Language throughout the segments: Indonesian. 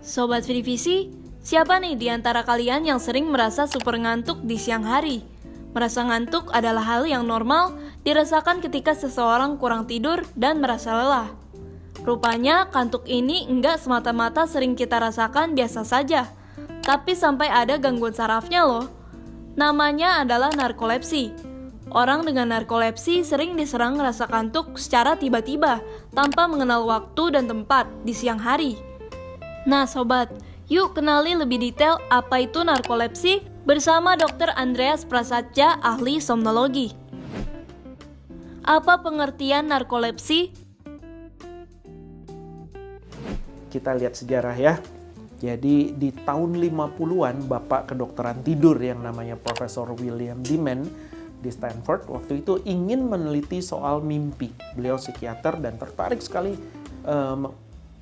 Sobat Vidivisi, siapa nih di antara kalian yang sering merasa super ngantuk di siang hari? Merasa ngantuk adalah hal yang normal dirasakan ketika seseorang kurang tidur dan merasa lelah. Rupanya kantuk ini enggak semata-mata sering kita rasakan biasa saja, tapi sampai ada gangguan sarafnya loh. Namanya adalah narkolepsi. Orang dengan narkolepsi sering diserang rasa kantuk secara tiba-tiba tanpa mengenal waktu dan tempat di siang hari. Nah sobat, yuk kenali lebih detail apa itu narkolepsi bersama Dr. Andreas Prasadja, ahli somnologi. Apa pengertian narkolepsi? Kita lihat sejarah ya. Jadi di tahun 50-an Bapak kedokteran tidur yang namanya Profesor William Diamond di Stanford waktu itu ingin meneliti soal mimpi. Beliau psikiater dan tertarik sekali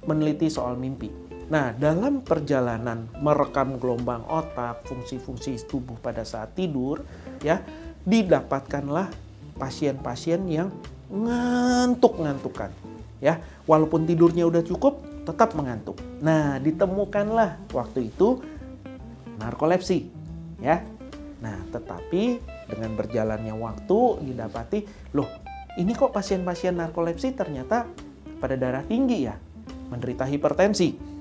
meneliti soal mimpi. Nah, dalam perjalanan merekam gelombang otak, fungsi-fungsi tubuh pada saat tidur, ya, didapatkanlah pasien-pasien yang ngantuk-ngantukan, ya. Walaupun tidurnya udah cukup, tetap mengantuk. Nah, ditemukanlah waktu itu narkolepsi, ya. Nah, tetapi dengan berjalannya waktu didapati, loh, ini kok pasien-pasien narkolepsi ternyata pada darah tinggi ya, menderita hipertensi.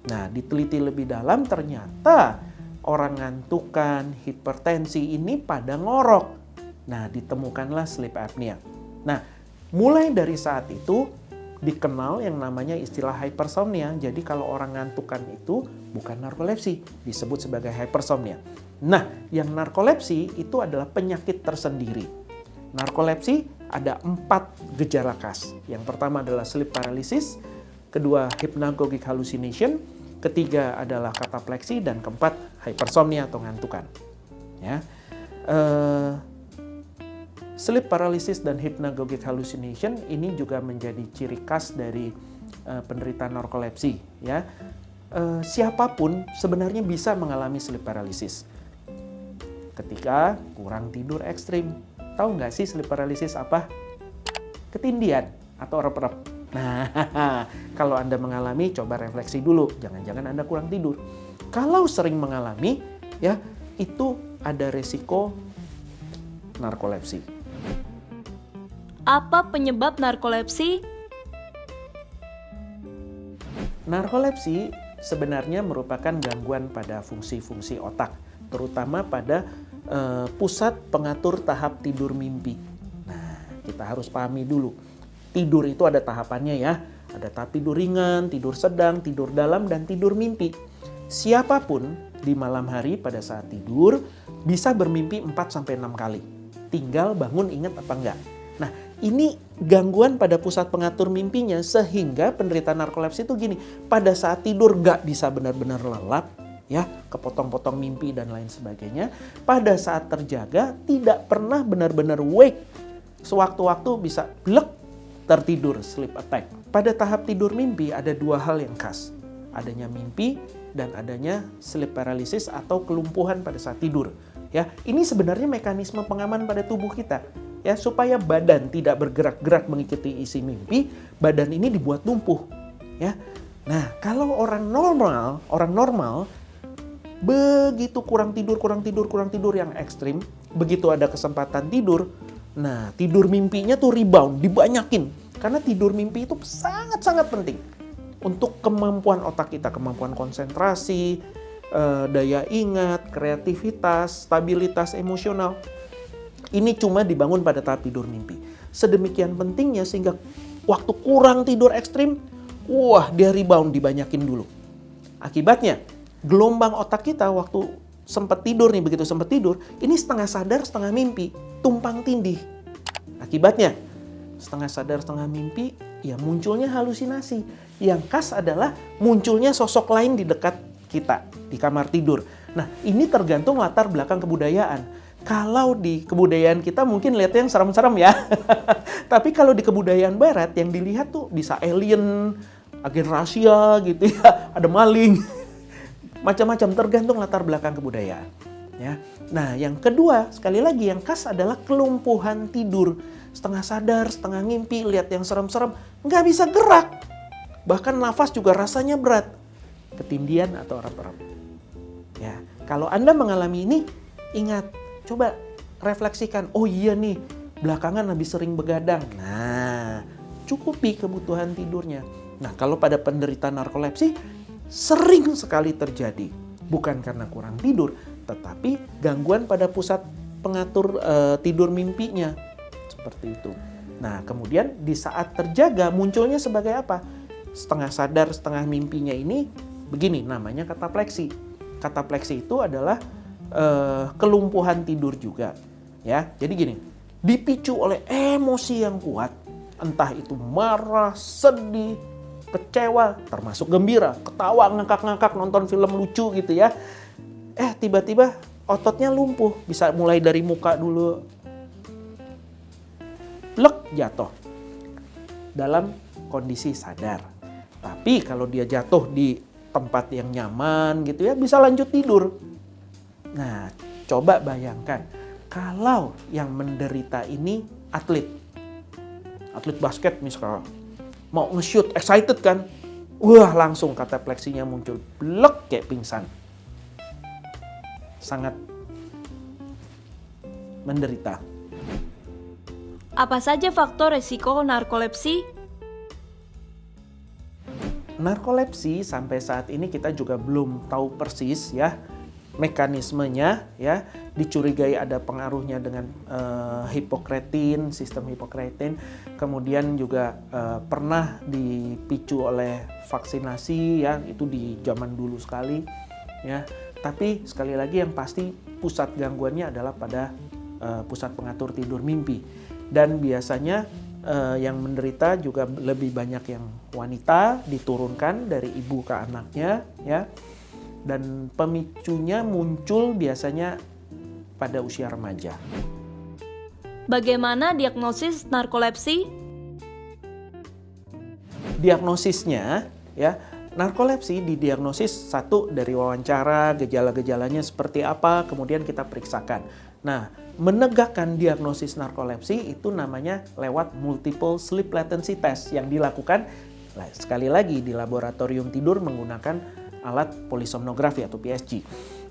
Nah, diteliti lebih dalam ternyata orang ngantukan, hipertensi ini pada ngorok. Nah, ditemukanlah sleep apnea. Nah, mulai dari saat itu dikenal yang namanya istilah hypersomnia. Jadi kalau orang ngantukan itu bukan narkolepsi, disebut sebagai hypersomnia. Nah, yang narkolepsi itu adalah penyakit tersendiri. Narkolepsi ada 4 gejala khas. Yang pertama adalah sleep paralysis, kedua hypnagogic hallucination, ketiga adalah katapleksi, dan keempat hypersomnia atau ngantukan. Ya. Sleep paralysis dan hypnagogic hallucination ini juga menjadi ciri khas dari penderita narkolepsi. Ya. Siapapun sebenarnya bisa mengalami sleep paralysis ketika kurang tidur ekstrim. Tahu nggak sih sleep paralysis apa? Ketindihan atau rep-rep. Nah, kalau Anda mengalami, coba refleksi dulu. Jangan-jangan Anda kurang tidur. Kalau sering mengalami, ya, itu ada resiko narkolepsi. Apa penyebab narkolepsi? Narkolepsi sebenarnya merupakan gangguan pada fungsi-fungsi otak, terutama pada pusat pengatur tahap tidur mimpi. Nah, kita harus pahami dulu. Tidur itu ada tahapannya ya. Ada tahap tidur ringan, tidur sedang, tidur dalam, dan tidur mimpi. Siapapun di malam hari pada saat tidur bisa bermimpi 4-6 kali. Tinggal bangun ingat apa enggak. Nah, ini gangguan pada pusat pengatur mimpinya sehingga penderita narkolepsi itu gini. Pada saat tidur nggak bisa benar-benar lelap, ya, kepotong-potong mimpi dan lain sebagainya. Pada saat terjaga tidak pernah benar-benar wake. Sewaktu-waktu bisa blek tertidur, sleep attack. Pada tahap tidur mimpi ada 2 hal yang khas. Adanya mimpi dan adanya sleep paralysis atau kelumpuhan pada saat tidur. Ya, ini sebenarnya mekanisme pengaman pada tubuh kita. Ya, supaya badan tidak bergerak-gerak mengikuti isi mimpi, badan ini dibuat lumpuh. Ya. Nah, kalau orang normal begitu kurang tidur yang ekstrim, begitu ada kesempatan tidur, nah, tidur mimpinya tuh rebound, dibanyakin. Karena tidur mimpi itu sangat-sangat penting untuk kemampuan otak kita, kemampuan konsentrasi, daya ingat, kreativitas, stabilitas emosional. Ini cuma dibangun pada tahap tidur mimpi. Sedemikian pentingnya sehingga waktu kurang tidur ekstrim, wah, dia rebound, dibanyakin dulu. Akibatnya, gelombang otak kita waktu sempat tidur nih, begitu sempat tidur, ini setengah sadar, setengah mimpi, tumpang tindih. Akibatnya, setengah sadar, setengah mimpi, ya munculnya halusinasi. Yang khas adalah munculnya sosok lain di dekat kita, di kamar tidur. Nah, ini tergantung latar belakang kebudayaan. Kalau di kebudayaan kita mungkin lihat yang serem-serem ya. Tapi kalau di kebudayaan barat yang dilihat tuh bisa alien, agen rahasia gitu ya, ada maling. Macam-macam tergantung latar belakang kebudayaan. Ya. Nah, yang kedua, sekali lagi yang khas adalah kelumpuhan tidur. Setengah sadar, setengah ngimpi, lihat yang serem-serem, nggak bisa gerak. Bahkan nafas juga rasanya berat. ketindihan atau rep-rep. Ya, kalau Anda mengalami ini, ingat, coba refleksikan, oh iya nih, belakangan habis sering begadang. Nah, cukupi kebutuhan tidurnya. Nah, kalau pada penderita narkolepsi, sering sekali terjadi. Bukan karena kurang tidur, tetapi gangguan pada pusat pengatur tidur mimpinya. Seperti itu. Nah, kemudian di saat terjaga munculnya sebagai apa? Setengah sadar, setengah mimpinya ini begini, namanya katapleksi. Katapleksi itu adalah kelumpuhan tidur juga. Ya, jadi gini, dipicu oleh emosi yang kuat, entah itu marah, sedih, kecewa, termasuk gembira, ketawa, ngakak-ngakak, nonton film lucu gitu ya. Tiba-tiba ototnya lumpuh, bisa mulai dari muka dulu, blek, jatuh dalam kondisi sadar. Tapi kalau dia jatuh di tempat yang nyaman gitu ya, bisa lanjut tidur. Nah, coba bayangkan kalau yang menderita ini atlet basket misalnya, mau nge-shoot, excited kan, wah langsung katapleksinya muncul, blek kayak pingsan. Sangat menderita. Apa saja faktor resiko narkolepsi? Narkolepsi sampai saat ini kita juga belum tahu persis ya mekanismenya ya. Dicurigai ada pengaruhnya dengan hipokretin, sistem hipokretin. Kemudian juga pernah dipicu oleh vaksinasi ya, itu di zaman dulu sekali ya. Tapi sekali lagi yang pasti pusat gangguannya adalah pada pusat pengatur tidur mimpi. Dan biasanya yang menderita juga lebih banyak yang wanita, diturunkan dari ibu ke anaknya ya. Dan pemicunya muncul biasanya pada usia remaja. Bagaimana diagnosis narkolepsi? Diagnosisnya ya, narkolepsi didiagnosis satu dari wawancara, gejala-gejalanya seperti apa, kemudian kita periksakan. Nah, menegakkan diagnosis narkolepsi itu namanya lewat multiple sleep latency test yang dilakukan sekali lagi di laboratorium tidur menggunakan alat polisomnografi atau PSG.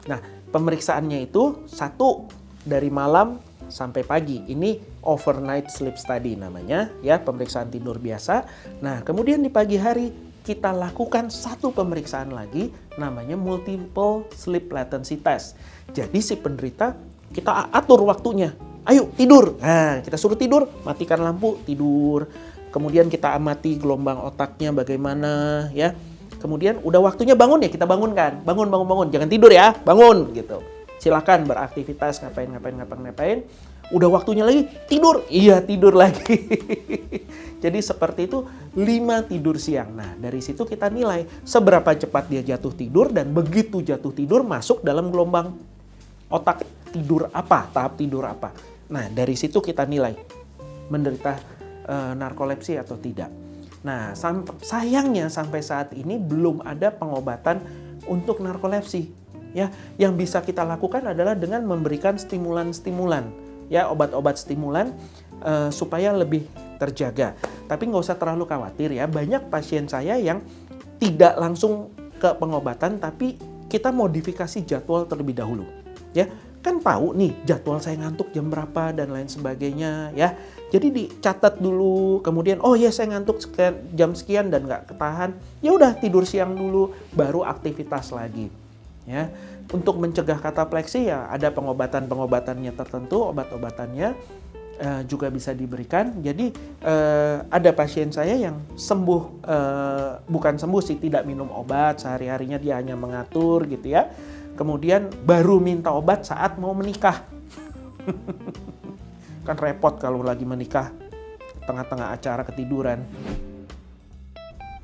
Nah, pemeriksaannya itu satu dari malam sampai pagi. Ini overnight sleep study namanya ya, pemeriksaan tidur biasa. Nah, kemudian di pagi hari kita lakukan satu pemeriksaan lagi namanya multiple sleep latency test. Jadi si penderita kita atur waktunya. Ayo tidur. Nah, kita suruh tidur, matikan lampu, tidur. Kemudian kita amati gelombang otaknya bagaimana ya. Kemudian udah waktunya bangun ya kita bangunkan. Bangun. Jangan tidur ya, bangun gitu. Silakan beraktivitas, ngapain. Udah waktunya lagi tidur. Iya, tidur lagi. Jadi seperti itu 5 tidur siang. Nah, dari situ kita nilai seberapa cepat dia jatuh tidur dan begitu jatuh tidur masuk dalam gelombang otak tidur apa, tahap tidur apa. Nah, dari situ kita nilai menderita narkolepsi atau tidak. Nah, sayangnya sampai saat ini belum ada pengobatan untuk narkolepsi. Ya, yang bisa kita lakukan adalah dengan memberikan stimulan-stimulan, ya obat-obat stimulan supaya lebih terjaga. Tapi nggak usah terlalu khawatir ya. Banyak pasien saya yang tidak langsung ke pengobatan, tapi kita modifikasi jadwal terlebih dahulu. Ya, kan tahu nih jadwal saya ngantuk jam berapa dan lain sebagainya ya. Jadi dicatat dulu, kemudian oh ya saya ngantuk jam sekian dan nggak ketahan, ya udah tidur siang dulu, baru aktivitas lagi. Ya, untuk mencegah katapleksi ya ada pengobatan-pengobatannya tertentu, obat-obatannya juga bisa diberikan. Jadi ada pasien saya yang sembuh, bukan sembuh sih, tidak minum obat, sehari-harinya dia hanya mengatur gitu ya. Kemudian baru minta obat saat mau menikah. Kan repot kalau lagi menikah, tengah-tengah acara ketiduran.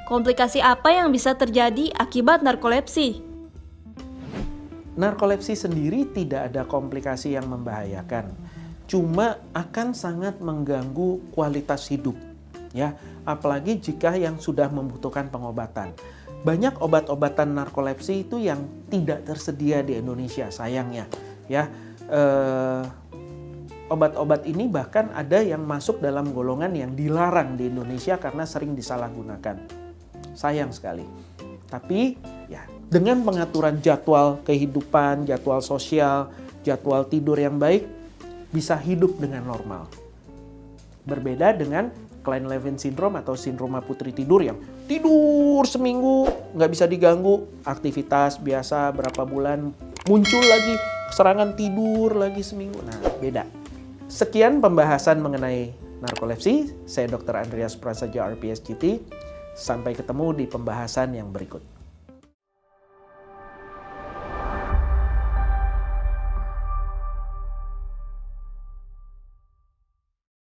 Komplikasi apa yang bisa terjadi akibat narkolepsi? Narkolepsi sendiri tidak ada komplikasi yang membahayakan. Cuma akan sangat mengganggu kualitas hidup. Ya, apalagi jika yang sudah membutuhkan pengobatan. Banyak obat-obatan narkolepsi itu yang tidak tersedia di Indonesia, sayangnya. Ya, obat-obat ini bahkan ada yang masuk dalam golongan yang dilarang di Indonesia karena sering disalahgunakan. Sayang sekali. Tapi ya dengan pengaturan jadwal kehidupan, jadwal sosial, jadwal tidur yang baik, bisa hidup dengan normal. Berbeda dengan Klein-Levin syndrome atau sindroma putri tidur yang tidur seminggu nggak bisa diganggu, aktivitas biasa berapa bulan muncul lagi serangan tidur lagi seminggu. Nah, beda. Sekian pembahasan mengenai narkolepsi. Saya Dr. Andreas Prasaja RPSGT. Sampai ketemu di pembahasan yang berikut.